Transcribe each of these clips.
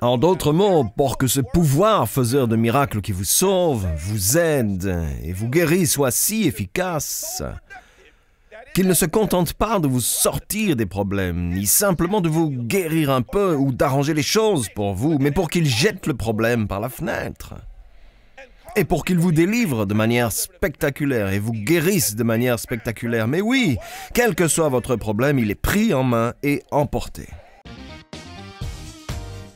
En d'autres mots, pour que ce pouvoir faiseur de miracles qui vous sauve, vous aide et vous guérit soit si efficace qu'il ne se contente pas de vous sortir des problèmes, ni simplement de vous guérir un peu ou d'arranger les choses pour vous, mais pour qu'il jette le problème par la fenêtre. Et pour qu'il vous délivre de manière spectaculaire et vous guérisse de manière spectaculaire. Mais oui, quel que soit votre problème, il est pris en main et emporté.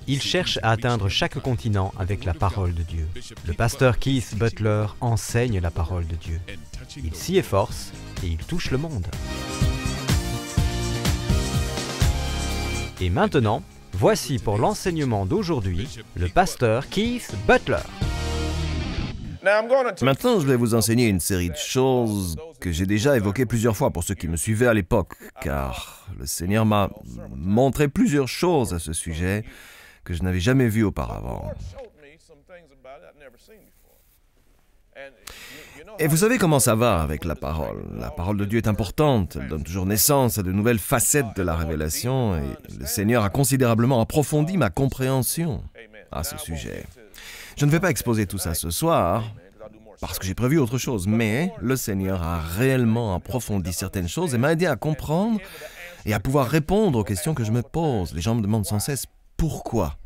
Il cherche à atteindre chaque continent avec la parole de Dieu. Le pasteur Keith Butler enseigne la parole de Dieu. Il s'y efforce et il touche le monde. Et maintenant, voici pour l'enseignement d'aujourd'hui, le pasteur Keith Butler. Maintenant, je vais vous enseigner une série de choses que j'ai déjà évoquées plusieurs fois pour ceux qui me suivaient à l'époque, car le Seigneur m'a montré plusieurs choses à ce sujet que je n'avais jamais vues auparavant. Et vous savez comment ça va avec la parole. La parole de Dieu est importante, elle donne toujours naissance à de nouvelles facettes de la révélation, et le Seigneur a considérablement approfondi ma compréhension à ce sujet. Je ne vais pas exposer tout ça ce soir, parce que j'ai prévu autre chose, mais le Seigneur a réellement approfondi certaines choses et m'a aidé à comprendre et à pouvoir répondre aux questions que je me pose. Les gens me demandent sans cesse pourquoi.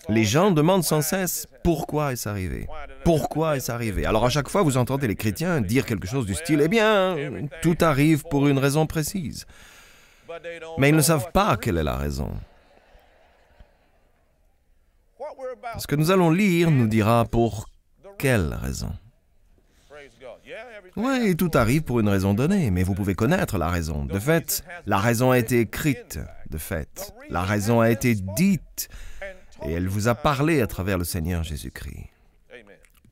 Les gens demandent sans cesse pourquoi est-ce arrivé. Pourquoi est-ce arrivé? Alors à chaque fois, vous entendez les chrétiens dire quelque chose du style « Eh bien, tout arrive pour une raison précise. » Mais ils ne savent pas quelle est la raison. Ce que nous allons lire nous dira pour quelle raison. Oui, tout arrive pour une raison donnée, mais vous pouvez connaître la raison. De fait, la raison a été écrite. De fait, la raison a été dite. Et elle vous a parlé à travers le Seigneur Jésus-Christ.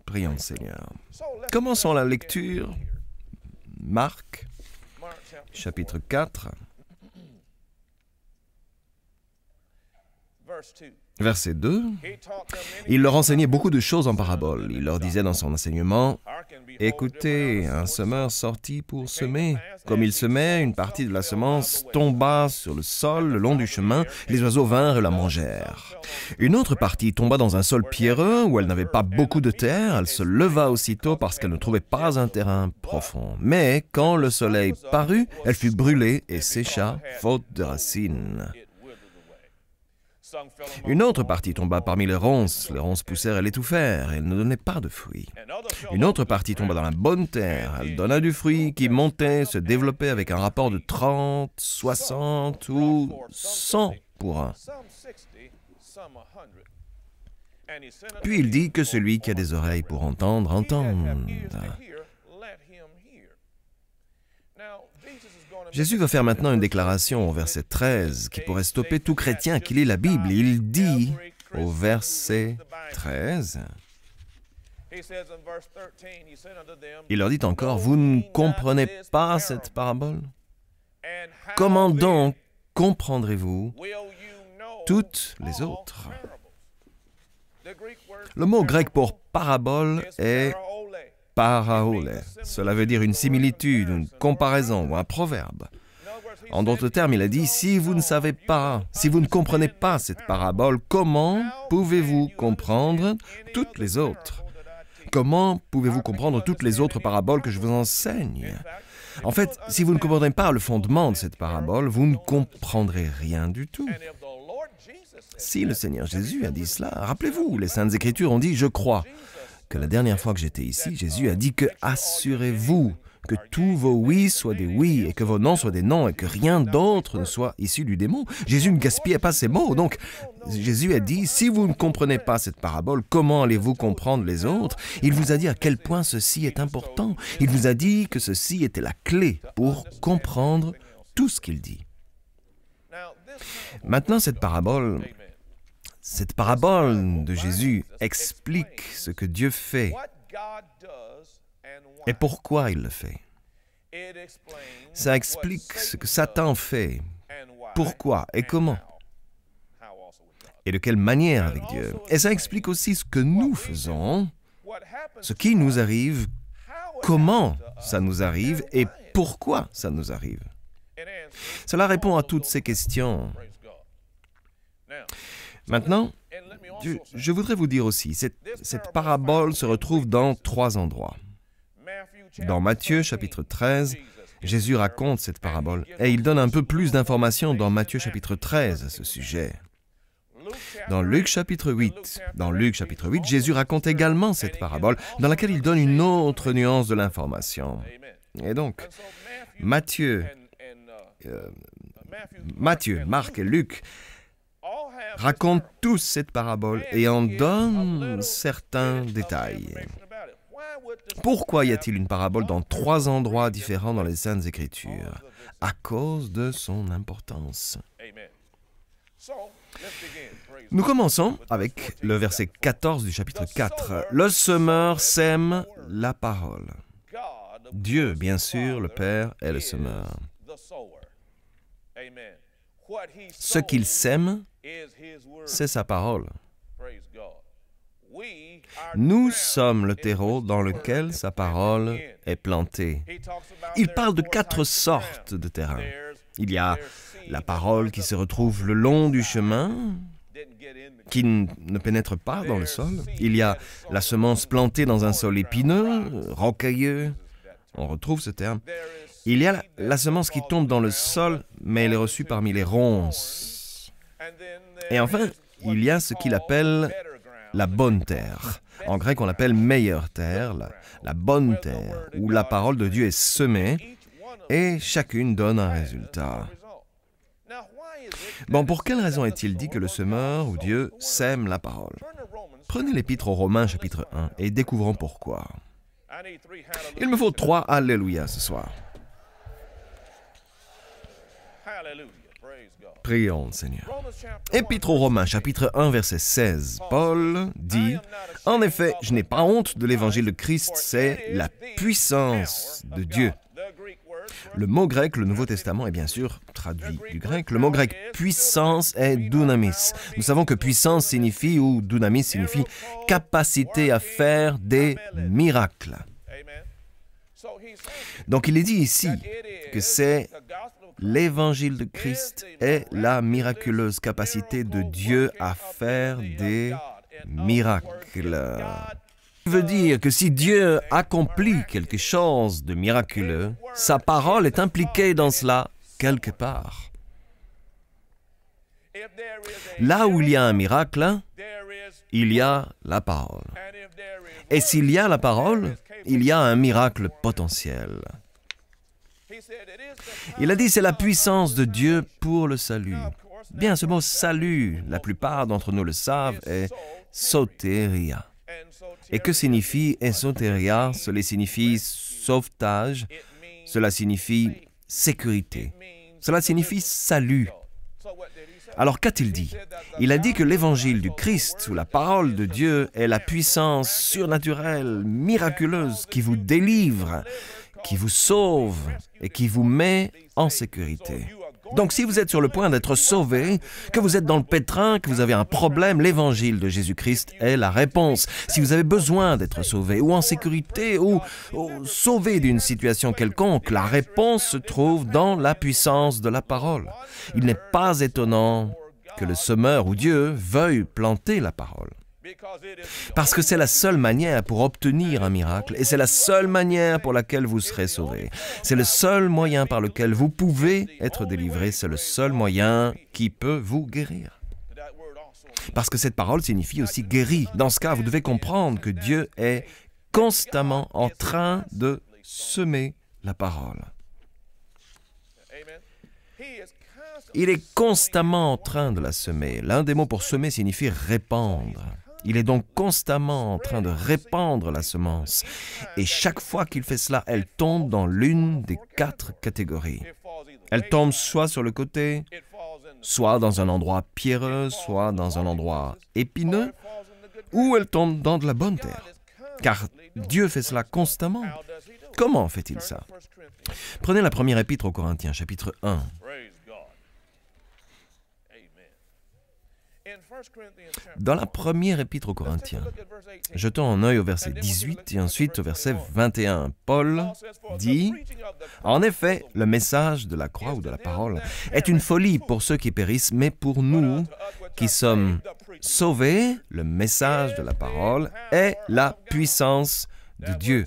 Prions, Seigneur. Commençons la lecture. Marc, chapitre 4. Verset 2, il leur enseignait beaucoup de choses en paraboles. Il leur disait dans son enseignement, « Écoutez, un semeur sortit pour semer. Comme il semait, une partie de la semence tomba sur le sol le long du chemin. Les oiseaux vinrent et la mangèrent. Une autre partie tomba dans un sol pierreux où elle n'avait pas beaucoup de terre. Elle se leva aussitôt parce qu'elle ne trouvait pas un terrain profond. Mais quand le soleil parut, elle fut brûlée et sécha, faute de racines. » Une autre partie tomba parmi les ronces poussèrent et l'étouffèrent, et elle ne donnait pas de fruits. Une autre partie tomba dans la bonne terre, elle donna du fruit qui montait, se développait avec un rapport de 30, 60 ou 100 pour un. Puis il dit que celui qui a des oreilles pour entendre, entende. Jésus va faire maintenant une déclaration au verset 13 qui pourrait stopper tout chrétien qui lit la Bible. Il dit au verset 13, il leur dit encore, « Vous ne comprenez pas cette parabole? Comment donc comprendrez-vous toutes les autres? » Le mot grec pour parabole est paraole. Cela veut dire une similitude, une comparaison ou un proverbe. En d'autres termes, il a dit, si vous ne savez pas, si vous ne comprenez pas cette parabole, comment pouvez-vous comprendre toutes les autres? Comment pouvez-vous comprendre toutes les autres paraboles que je vous enseigne? En fait, si vous ne comprenez pas le fondement de cette parabole, vous ne comprendrez rien du tout. Si le Seigneur Jésus a dit cela, rappelez-vous, les Saintes Écritures ont dit, je crois que la dernière fois que j'étais ici, Jésus a dit que assurez-vous que tous vos oui soient des oui et que vos non soient des non et que rien d'autre ne soit issu du démon. Jésus ne gaspillait pas ses mots. Donc, Jésus a dit, si vous ne comprenez pas cette parabole, comment allez-vous comprendre les autres? Il vous a dit à quel point ceci est important. Il vous a dit que ceci était la clé pour comprendre tout ce qu'il dit. Maintenant, cette parabole de Jésus explique ce que Dieu fait et pourquoi il le fait. Ça explique ce que Satan fait, pourquoi et comment, et de quelle manière avec Dieu. Et ça explique aussi ce que nous faisons, ce qui nous arrive, comment ça nous arrive et pourquoi ça nous arrive. Cela répond à toutes ces questions. Maintenant, je voudrais vous dire aussi, cette parabole se retrouve dans 3 endroits. Dans Matthieu chapitre 13, Jésus raconte cette parabole et il donne un peu plus d'informations dans Matthieu chapitre 13 à ce sujet. Dans Luc chapitre 8, Jésus raconte également cette parabole dans laquelle il donne une autre nuance de l'information. Et donc, Matthieu, Marc et Luc racontent tous cette parabole et en donnent certains détails. Pourquoi y a-t-il une parabole dans 3 endroits différents dans les Saintes Écritures? À cause de son importance. Nous commençons avec le verset 14 du chapitre 4. Le semeur sème la parole. Dieu, bien sûr, le Père, est le semeur. Ce qu'il sème, c'est sa parole. Nous sommes le terreau dans lequel sa parole est plantée. Il parle de 4 sortes de terrains. Il y a la parole qui se retrouve le long du chemin, qui ne pénètre pas dans le sol. Il y a la semence plantée dans un sol épineux, rocailleux. On retrouve ce terme. Il y a la semence qui tombe dans le sol, mais elle est reçue parmi les ronces. Et enfin, il y a ce qu'il appelle la bonne terre. En grec, on l'appelle meilleure terre, la bonne terre, où la parole de Dieu est semée et chacune donne un résultat. Bon, pour quelle raison est-il dit que le semeur ou Dieu sème la parole? Prenez l'Épître aux Romains chapitre 1 et découvrons pourquoi. Il me faut 3 Alléluia ce soir. Prions le Seigneur. Épître aux Romains, chapitre 1, verset 16. Paul dit, « En effet, je n'ai pas honte de l'évangile de Christ, c'est la puissance de Dieu. » Le mot grec, le Nouveau Testament est bien sûr traduit du grec. Le mot grec puissance est dunamis. Nous savons que puissance signifie, ou dunamis signifie, capacité à faire des miracles. Donc il est dit ici que c'est l'évangile de Christ est la miraculeuse capacité de Dieu à faire des miracles. Ça veut dire que si Dieu accomplit quelque chose de miraculeux, sa parole est impliquée dans cela quelque part. Là où il y a un miracle, il y a la parole. Et s'il y a la parole, il y a un miracle potentiel. Il a dit, c'est la puissance de Dieu pour le salut. Bien, ce mot salut, la plupart d'entre nous le savent, est sotéria. Et que signifie esotéria? Cela signifie sauvetage, cela signifie sécurité, cela signifie salut. Alors qu'a-t-il dit? Il a dit que l'évangile du Christ, ou la parole de Dieu, est la puissance surnaturelle, miraculeuse, qui vous délivre, qui vous sauve et qui vous met en sécurité. Donc si vous êtes sur le point d'être sauvé, que vous êtes dans le pétrin, que vous avez un problème, l'évangile de Jésus-Christ est la réponse. Si vous avez besoin d'être sauvé ou en sécurité ou sauvé d'une situation quelconque, la réponse se trouve dans la puissance de la parole. Il n'est pas étonnant que le semeur ou Dieu veuille planter la parole. Parce que c'est la seule manière pour obtenir un miracle et c'est la seule manière pour laquelle vous serez sauvé. C'est le seul moyen par lequel vous pouvez être délivré, c'est le seul moyen qui peut vous guérir. Parce que cette parole signifie aussi guéri. Dans ce cas, vous devez comprendre que Dieu est constamment en train de semer la parole. Il est constamment en train de la semer. L'un des mots pour semer signifie répandre. Il est donc constamment en train de répandre la semence. Et chaque fois qu'il fait cela, elle tombe dans l'une des 4 catégories. Elle tombe soit sur le côté, soit dans un endroit pierreux, soit dans un endroit épineux, ou elle tombe dans de la bonne terre. Car Dieu fait cela constamment. Comment fait-il ça? Prenez la première épître aux Corinthiens, chapitre 1. Dans la première épître aux Corinthiens, jetons un œil au verset 18 et ensuite au verset 21. Paul dit « En effet, le message de la croix ou de la parole est une folie pour ceux qui périssent, mais pour nous qui sommes sauvés, le message de la parole est la puissance de Dieu. »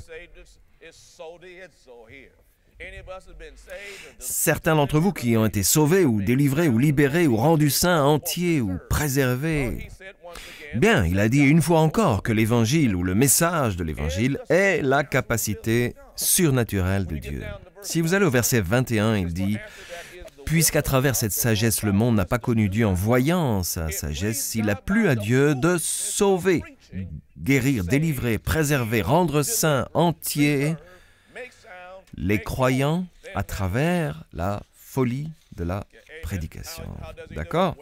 Certains d'entre vous qui ont été sauvés ou délivrés ou libérés ou rendus saints, entiers ou préservés. Bien, il a dit une fois encore que l'évangile ou le message de l'évangile est la capacité surnaturelle de Dieu. Si vous allez au verset 21, il dit « Puisqu'à travers cette sagesse, le monde n'a pas connu Dieu en voyant sa sagesse, il a plu à Dieu de sauver, guérir, délivrer, préserver, rendre saints, entiers, les croyants à travers la folie de la prédication. » D'accord?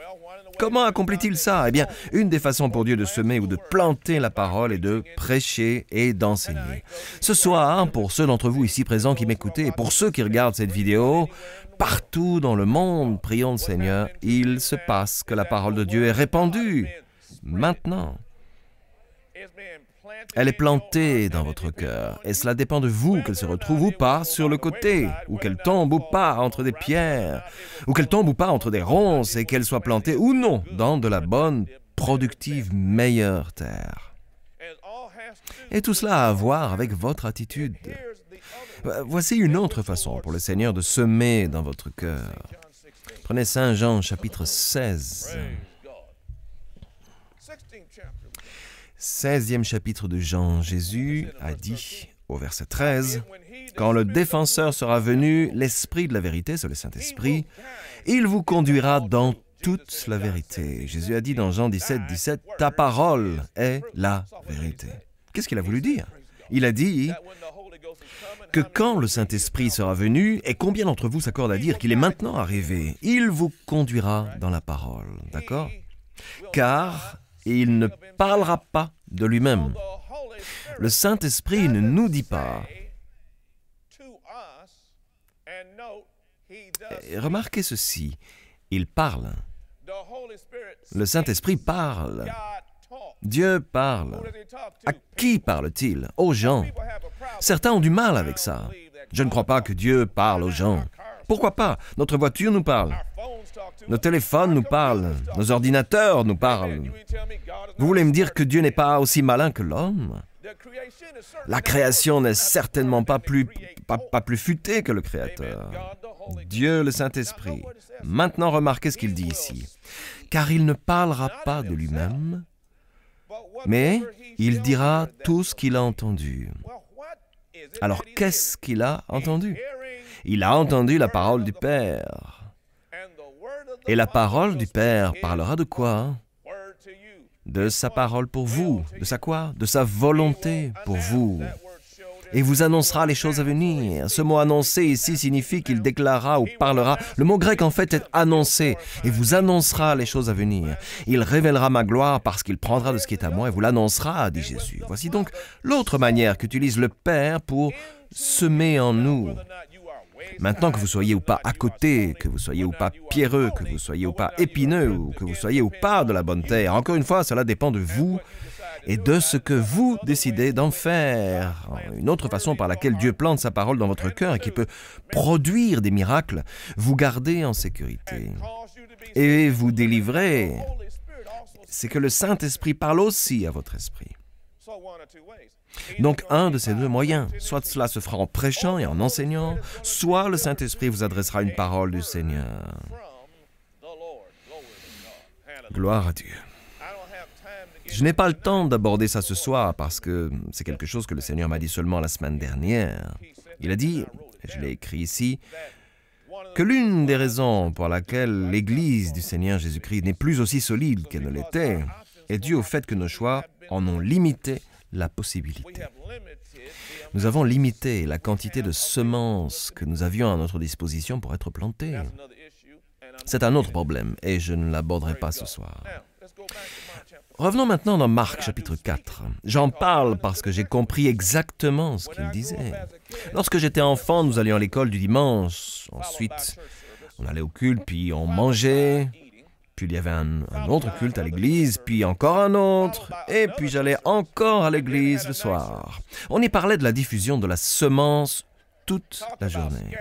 Comment accomplit-il ça? Eh bien, une des façons pour Dieu de semer ou de planter la parole est de prêcher et d'enseigner. Ce soir, pour ceux d'entre vous ici présents qui m'écoutez et pour ceux qui regardent cette vidéo, partout dans le monde, prions le Seigneur, il se passe que la parole de Dieu est répandue. Maintenant, elle est plantée dans votre cœur, et cela dépend de vous qu'elle se retrouve ou pas sur le côté, ou qu'elle tombe ou pas entre des pierres, ou qu'elle tombe ou pas entre des ronces, et qu'elle soit plantée ou non dans de la bonne, productive, meilleure terre. Et tout cela a à voir avec votre attitude. Voici une autre façon pour le Seigneur de semer dans votre cœur. Prenez Saint Jean chapitre 16. 16e chapitre de Jean, Jésus a dit au verset 13, « Quand le défenseur sera venu, l'Esprit de la vérité, c'est le Saint-Esprit, il vous conduira dans toute la vérité. » Jésus a dit dans Jean 17, 17, « Ta parole est la vérité. » Qu'est-ce qu'il a voulu dire? Il a dit que quand le Saint-Esprit sera venu, et combien d'entre vous s'accordent à dire qu'il est maintenant arrivé, il vous conduira dans la parole, d'accord? Car il ne parlera pas de lui-même. Le Saint-Esprit ne nous dit pas. Et remarquez ceci, il parle. Le Saint-Esprit parle. Dieu parle. À qui parle-t-il? Aux gens. Certains ont du mal avec ça. Je ne crois pas que Dieu parle aux gens. Pourquoi pas? Notre voiture nous parle. Nos téléphones nous parlent. Nos ordinateurs nous parlent. Vous voulez me dire que Dieu n'est pas aussi malin que l'homme? La création n'est certainement pas plus futée que le Créateur. Dieu, le Saint-Esprit. Maintenant, remarquez ce qu'il dit ici. Car il ne parlera pas de lui-même, mais il dira tout ce qu'il a entendu. Alors, qu'est-ce qu'il a entendu? Il a entendu la parole du Père. Et la parole du Père parlera de quoi? De sa parole pour vous. De sa quoi? De sa volonté pour vous. Et vous annoncera les choses à venir. Ce mot « annoncer » ici signifie qu'il déclarera ou parlera. Le mot grec en fait est « annoncer » et vous annoncera les choses à venir. Il révélera ma gloire parce qu'il prendra de ce qui est à moi et vous l'annoncera, dit Jésus. Voici donc l'autre manière qu'utilise le Père pour semer en nous. Maintenant que vous soyez ou pas à côté, que vous soyez ou pas pierreux, que vous soyez ou pas épineux, ou que vous soyez ou pas de la bonne terre, encore une fois, cela dépend de vous et de ce que vous décidez d'en faire. Une autre façon par laquelle Dieu plante sa parole dans votre cœur et qui peut produire des miracles, vous garder en sécurité et vous délivrer, c'est que le Saint-Esprit parle aussi à votre esprit. Donc, un de ces deux moyens, soit cela se fera en prêchant et en enseignant, soit le Saint-Esprit vous adressera une parole du Seigneur. Gloire à Dieu. Je n'ai pas le temps d'aborder ça ce soir parce que c'est quelque chose que le Seigneur m'a dit seulement la semaine dernière. Il a dit, et je l'ai écrit ici, que l'une des raisons pour laquelle l'Église du Seigneur Jésus-Christ n'est plus aussi solide qu'elle ne l'était est due au fait que nos choix en ont limité la possibilité. Nous avons limité la quantité de semences que nous avions à notre disposition pour être plantées. C'est un autre problème et je ne l'aborderai pas ce soir. Revenons maintenant dans Marc chapitre 4. J'en parle parce que j'ai compris exactement ce qu'il disait. Lorsque j'étais enfant, nous allions à l'école du dimanche. Ensuite, on allait au culte, puis on mangeait. Puis il y avait un autre culte à l'église, puis encore un autre, et puis j'allais encore à l'église le soir. On y parlait de la diffusion de la semence toute la journée.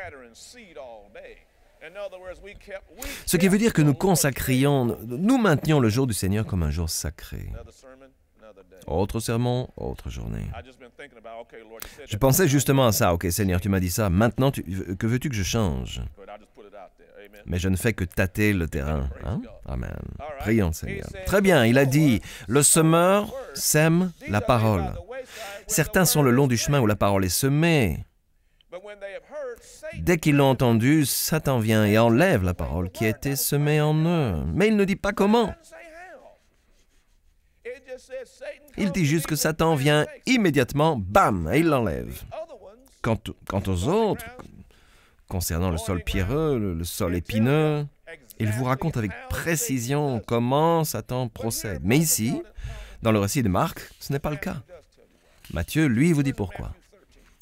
Ce qui veut dire que nous consacrions, nous maintenions le jour du Seigneur comme un jour sacré. Autre sermon, autre journée. Je pensais justement à ça. Ok, Seigneur, tu m'as dit ça. Maintenant, que veux-tu que je change? Mais je ne fais que tâter le terrain. Hein? Amen. Prions, Seigneur. Très bien, il a dit, le semeur sème la parole. Certains sont le long du chemin où la parole est semée. Dès qu'ils l'ont entendu, Satan vient et enlève la parole qui a été semée en eux. Mais il ne dit pas comment. Il dit juste que Satan vient immédiatement, bam, et il l'enlève. Quant aux autres, concernant le sol pierreux, le sol épineux, il vous raconte avec précision comment Satan procède. Mais ici, dans le récit de Marc, ce n'est pas le cas. Matthieu, lui, vous dit pourquoi.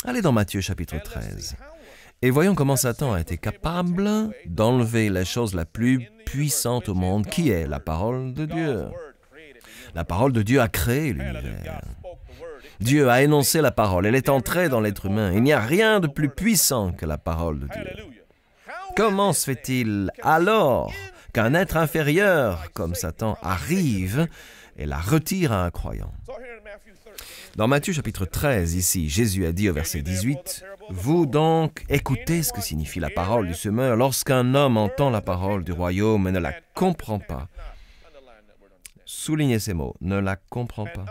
Allez dans Matthieu chapitre 13. Et voyons comment Satan a été capable d'enlever la chose la plus puissante au monde, qui est la parole de Dieu. La parole de Dieu a créé l'univers. Dieu a énoncé la parole, elle est entrée dans l'être humain. Il n'y a rien de plus puissant que la parole de Dieu. Comment se fait-il alors qu'un être inférieur comme Satan arrive et la retire à un croyant? Dans Matthieu chapitre 13, ici, Jésus a dit au verset 18, « Vous donc écoutez ce que signifie la parole du semeur lorsqu'un homme entend la parole du royaume et ne la comprend pas. » Soulignez ces mots, ne la comprend pas.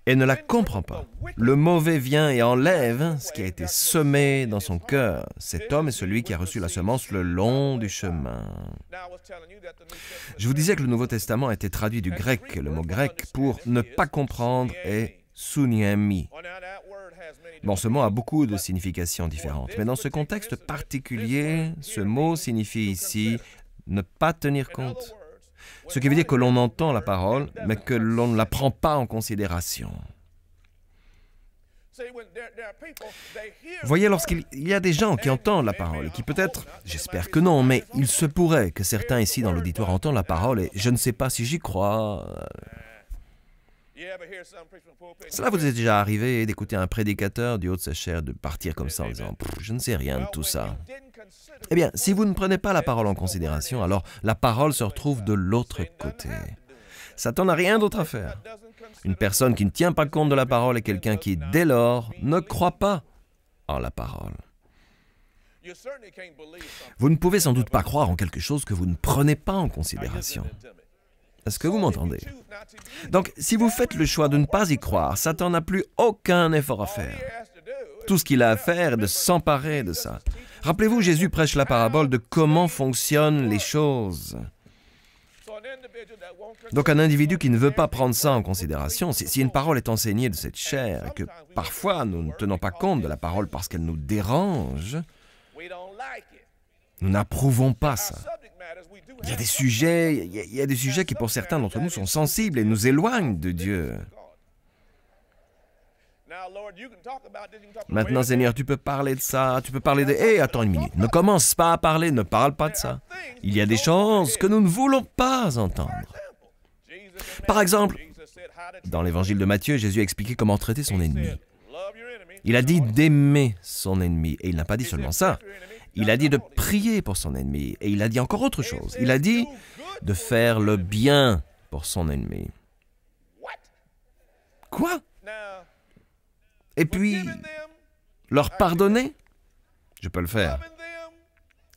Et ne la comprend pas. Le mauvais vient et enlève ce qui a été semé dans son cœur. Cet homme est celui qui a reçu la semence le long du chemin. Je vous disais que le Nouveau Testament a été traduit du grec. Le mot grec pour ne pas comprendre est suniemi. Bon, ce mot a beaucoup de significations différentes, mais dans ce contexte particulier, ce mot signifie ici ne pas tenir compte. Ce qui veut dire que l'on entend la parole, mais que l'on ne la prend pas en considération. Voyez, lorsqu'il y a des gens qui entendent la parole, qui peut-être, j'espère que non, mais il se pourrait que certains ici dans l'auditoire entendent la parole et je ne sais pas si j'y crois. Cela vous est déjà arrivé d'écouter un prédicateur du haut de sa chair de partir comme ça en disant « je ne sais rien de tout ça ». Eh bien, si vous ne prenez pas la parole en considération, alors la parole se retrouve de l'autre côté. Satan n'a rien d'autre à faire. Une personne qui ne tient pas compte de la parole est quelqu'un qui, dès lors, ne croit pas en la parole. Vous ne pouvez sans doute pas croire en quelque chose que vous ne prenez pas en considération. Est-ce que vous m'entendez? Donc, si vous faites le choix de ne pas y croire, Satan n'a plus aucun effort à faire. Tout ce qu'il a à faire est de s'emparer de ça. Rappelez-vous, Jésus prêche la parabole de comment fonctionnent les choses. Donc un individu qui ne veut pas prendre ça en considération, si une parole est enseignée de cette chair et que parfois nous ne tenons pas compte de la parole parce qu'elle nous dérange, nous n'approuvons pas ça. Il y a des sujets qui pour certains d'entre nous sont sensibles et nous éloignent de Dieu. Maintenant, Seigneur, tu peux parler de ça, tu peux parler de... Hé, attends une minute, ne commence pas à parler, ne parle pas de ça. Il y a des choses que nous ne voulons pas entendre. Par exemple, dans l'évangile de Matthieu, Jésus a expliqué comment traiter son ennemi. Il a dit d'aimer son ennemi, et il n'a pas dit seulement ça. Il a dit de prier pour son ennemi, et il a dit encore autre chose. Il a dit de faire le bien pour son ennemi. Quoi? Et puis, leur pardonner? Je peux le faire.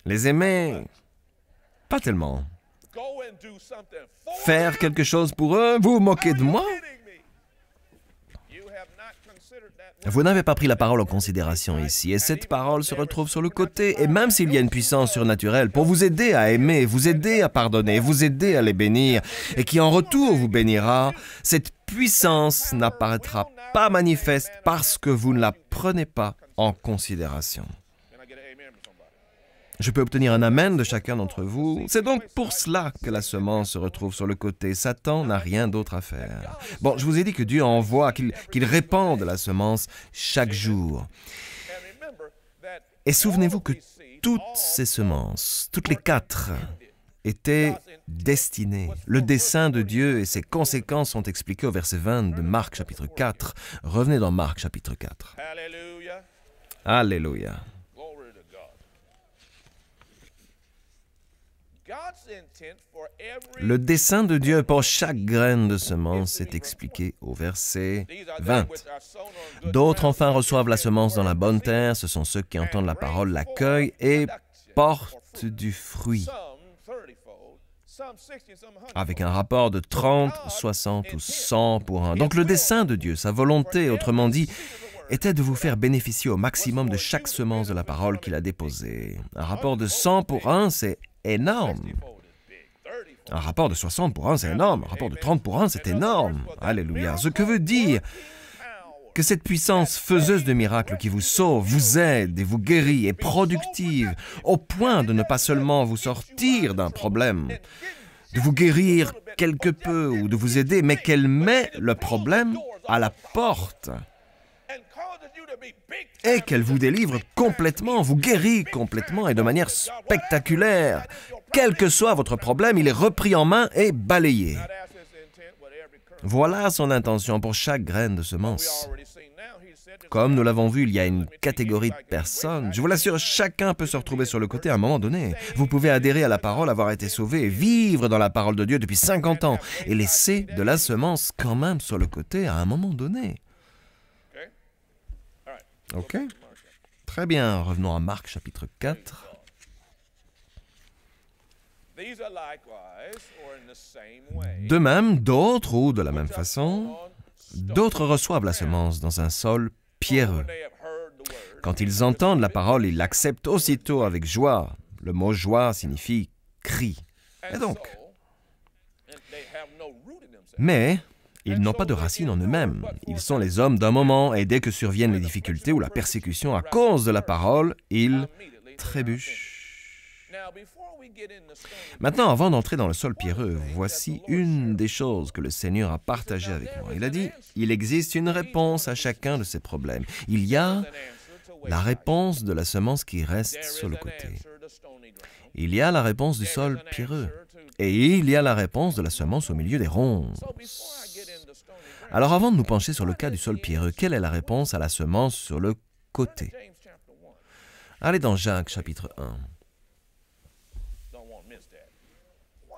Les aimer? Pas tellement. Faire quelque chose pour eux? Vous vous moquez de moi? Vous n'avez pas pris la parole en considération ici, et cette parole se retrouve sur le côté, et même s'il y a une puissance surnaturelle pour vous aider à aimer, vous aider à pardonner, vous aider à les bénir, et qui en retour vous bénira, cette puissance n'apparaîtra pas manifeste parce que vous ne la prenez pas en considération. Je peux obtenir un amen de chacun d'entre vous. C'est donc pour cela que la semence se retrouve sur le côté. Satan n'a rien d'autre à faire. Bon, je vous ai dit que Dieu envoie, qu'il répande la semence chaque jour. Et souvenez-vous que toutes ces semences, toutes les 4, était destiné. Le dessein de Dieu et ses conséquences sont expliquées au verset 20 de Marc chapitre 4. Revenez dans Marc chapitre 4. Hallelujah. Alléluia. Glory to God. God's intent for every Le dessein de Dieu pour chaque graine de semence est expliqué au verset 20. D'autres enfin reçoivent la semence dans la bonne terre, ce sont ceux qui entendent la parole, l'accueillent et portent du fruit. Avec un rapport de 30, 60 ou 100 pour 1. Donc le dessein de Dieu, sa volonté, autrement dit, était de vous faire bénéficier au maximum de chaque semence de la parole qu'il a déposée. Un rapport de 100 pour 1, c'est énorme. Un rapport de 60 pour 1, c'est énorme. Un rapport de 30 pour 1, c'est énorme. Alléluia. Ce que veut dire que cette puissance faiseuse de miracles qui vous sauve, vous aide et vous guérit est productive au point de ne pas seulement vous sortir d'un problème, de vous guérir quelque peu ou de vous aider, mais qu'elle met le problème à la porte et qu'elle vous délivre complètement, vous guérit complètement et de manière spectaculaire. Quel que soit votre problème, il est repris en main et balayé. Voilà son intention pour chaque graine de semence. Comme nous l'avons vu, il y a une catégorie de personnes. Je vous l'assure, chacun peut se retrouver sur le côté à un moment donné. Vous pouvez adhérer à la parole, avoir été sauvé, vivre dans la parole de Dieu depuis 50 ans et laisser de la semence quand même sur le côté à un moment donné. Ok? Très bien, revenons à Marc chapitre 4. De même, d'autres, ou de la même façon, d'autres reçoivent la semence dans un sol pierreux. Quand ils entendent la parole, ils l'acceptent aussitôt avec joie. Le mot joie signifie cri. Et donc, mais ils n'ont pas de racines en eux-mêmes. Ils sont les hommes d'un moment et dès que surviennent les difficultés ou la persécution à cause de la parole, ils trébuchent. Maintenant, avant d'entrer dans le sol pierreux, voici une des choses que le Seigneur a partagées avec moi. Il a dit, il existe une réponse à chacun de ces problèmes. Il y a la réponse de la semence qui reste sur le côté. Il y a la réponse du sol pierreux. Et il y a la réponse de la semence au milieu des ronces. Alors avant de nous pencher sur le cas du sol pierreux, quelle est la réponse à la semence sur le côté? Allez dans Jacques chapitre 1.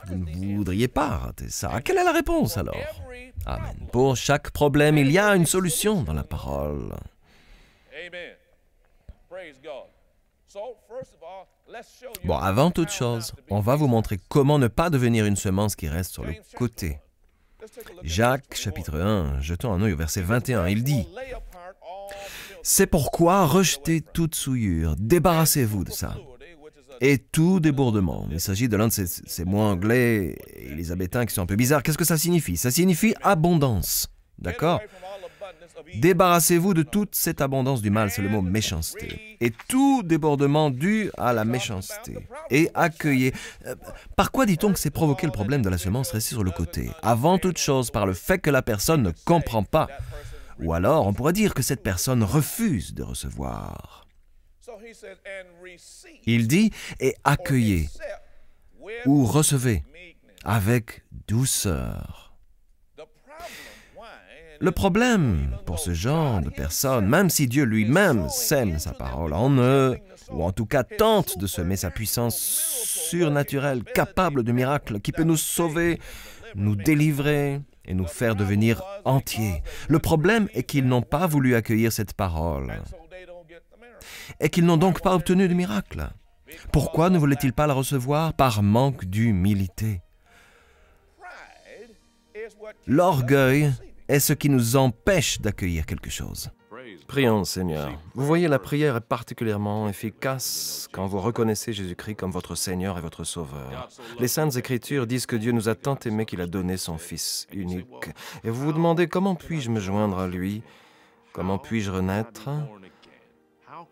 Vous ne voudriez pas rater ça. Quelle est la réponse alors? Amen. Pour chaque problème, il y a une solution dans la parole. Bon, avant toute chose, on va vous montrer comment ne pas devenir une semence qui reste sur le côté. Jacques, chapitre 1, jetons un œil au verset 21, il dit « C'est pourquoi rejetez toute souillure, débarrassez-vous de ça. Et tout débordement. » Il s'agit de l'un de ces mots anglais élisabétains qui sont un peu bizarres. Qu'est-ce que ça signifie? Ça signifie abondance. D'accord? Débarrassez-vous de toute cette abondance du mal, c'est le mot méchanceté. Et tout débordement dû à la méchanceté. Et accueillez. Par quoi dit-on que c'est provoquer le problème de la semence restée sur le côté? Avant toute chose, par le fait que la personne ne comprend pas. Ou alors, on pourrait dire que cette personne refuse de recevoir. Il dit, et accueillez, ou recevez, avec douceur. Le problème pour ce genre de personnes, même si Dieu lui-même sème sa parole en eux, ou en tout cas tente de semer sa puissance surnaturelle, capable de miracles, qui peut nous sauver, nous délivrer et nous faire devenir entiers. Le problème est qu'ils n'ont pas voulu accueillir cette parole et qu'ils n'ont donc pas obtenu de miracle. Pourquoi ne voulaient-ils pas la recevoir? Par manque d'humilité. L'orgueil est ce qui nous empêche d'accueillir quelque chose. Prions, Seigneur. Vous voyez, la prière est particulièrement efficace quand vous reconnaissez Jésus-Christ comme votre Seigneur et votre Sauveur. Les Saintes Écritures disent que Dieu nous a tant aimés qu'il a donné son Fils unique. Et vous vous demandez, comment puis-je me joindre à lui? Comment puis-je renaître?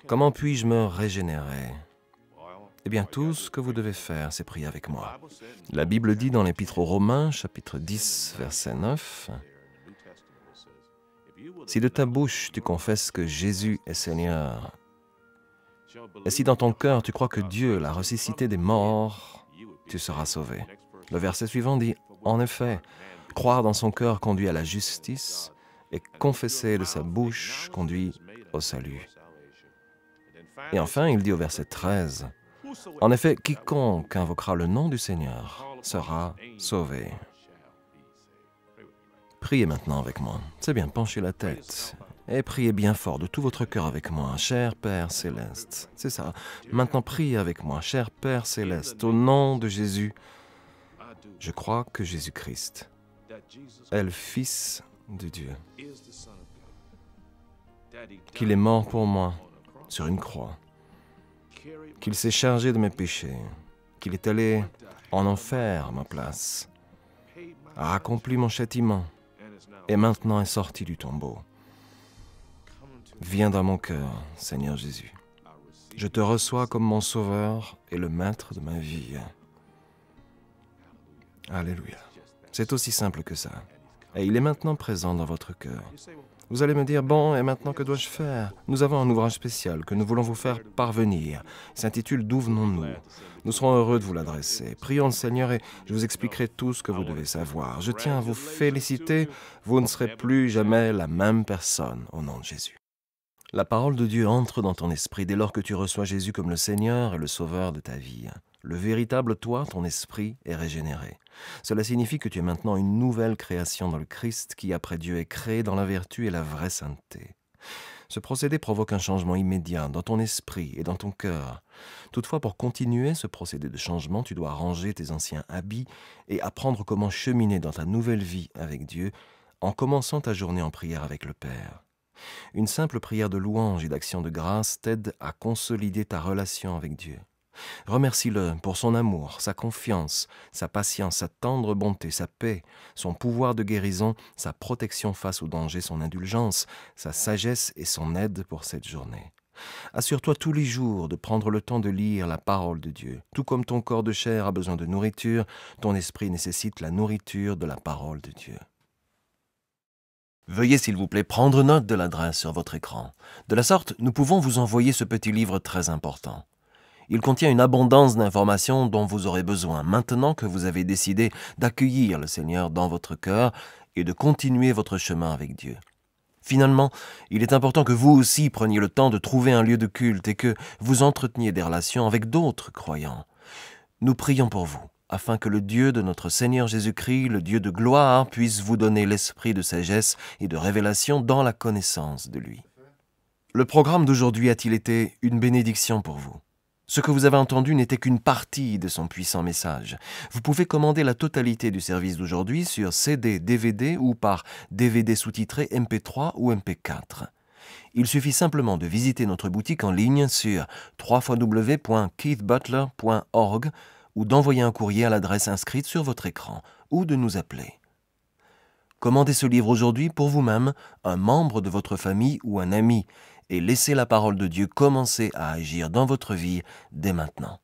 Comment puis-je me régénérer? Eh bien, tout ce que vous devez faire, c'est prier avec moi. La Bible dit dans l'Épître aux Romains, chapitre 10, verset 9, « Si de ta bouche tu confesses que Jésus est Seigneur, et si dans ton cœur tu crois que Dieu l'a ressuscité des morts, tu seras sauvé. Le verset suivant dit, en effet, croire dans son cœur conduit à la justice et confesser de sa bouche conduit au salut. Et enfin, il dit au verset 13, en effet, quiconque invoquera le nom du Seigneur sera sauvé. Priez maintenant avec moi. C'est bien, penchez la tête. Et priez bien fort de tout votre cœur avec moi, cher Père Céleste. C'est ça. Maintenant, priez avec moi, cher Père Céleste, au nom de Jésus. Je crois que Jésus-Christ est le Fils de Dieu, qu'il est mort pour moi sur une croix, qu'il s'est chargé de mes péchés, qu'il est allé en enfer à ma place, a accompli mon châtiment et maintenant est sorti du tombeau. Viens dans mon cœur, Seigneur Jésus. Je te reçois comme mon sauveur et le maître de ma vie. Alléluia. C'est aussi simple que ça. Et il est maintenant présent dans votre cœur. Vous allez me dire, bon, et maintenant que dois-je faire? Nous avons un ouvrage spécial que nous voulons vous faire parvenir. Il s'intitule « D'où venons-nous » Nous serons heureux de vous l'adresser. Prions le Seigneur et je vous expliquerai tout ce que vous devez savoir. Je tiens à vous féliciter. Vous ne serez plus jamais la même personne au nom de Jésus. La parole de Dieu entre dans ton esprit dès lors que tu reçois Jésus comme le Seigneur et le Sauveur de ta vie. Le véritable toi, ton esprit, est régénéré. Cela signifie que tu es maintenant une nouvelle création dans le Christ qui, après Dieu, est créé dans la vertu et la vraie sainteté. Ce procédé provoque un changement immédiat dans ton esprit et dans ton cœur. Toutefois, pour continuer ce procédé de changement, tu dois ranger tes anciens habits et apprendre comment cheminer dans ta nouvelle vie avec Dieu en commençant ta journée en prière avec le Père. Une simple prière de louange et d'action de grâce t'aide à consolider ta relation avec Dieu. Remercie-le pour son amour, sa confiance, sa patience, sa tendre bonté, sa paix, son pouvoir de guérison, sa protection face au danger, son indulgence, sa sagesse et son aide pour cette journée. Assure-toi tous les jours de prendre le temps de lire la parole de Dieu. Tout comme ton corps de chair a besoin de nourriture, ton esprit nécessite la nourriture de la parole de Dieu. Veuillez s'il vous plaît prendre note de l'adresse sur votre écran. De la sorte, nous pouvons vous envoyer ce petit livre très important. Il contient une abondance d'informations dont vous aurez besoin maintenant que vous avez décidé d'accueillir le Seigneur dans votre cœur et de continuer votre chemin avec Dieu. Finalement, il est important que vous aussi preniez le temps de trouver un lieu de culte et que vous entreteniez des relations avec d'autres croyants. Nous prions pour vous, afin que le Dieu de notre Seigneur Jésus-Christ, le Dieu de gloire, puisse vous donner l'esprit de sagesse et de révélation dans la connaissance de lui. Le programme d'aujourd'hui a-t-il été une bénédiction pour vous? Ce que vous avez entendu n'était qu'une partie de son puissant message. Vous pouvez commander la totalité du service d'aujourd'hui sur CD, DVD ou par DVD sous-titré MP3 ou MP4. Il suffit simplement de visiter notre boutique en ligne sur www.keithbutler.org ou d'envoyer un courrier à l'adresse inscrite sur votre écran ou de nous appeler. Commandez ce livre aujourd'hui pour vous-même, un membre de votre famille ou un ami et laissez la parole de Dieu commencer à agir dans votre vie dès maintenant.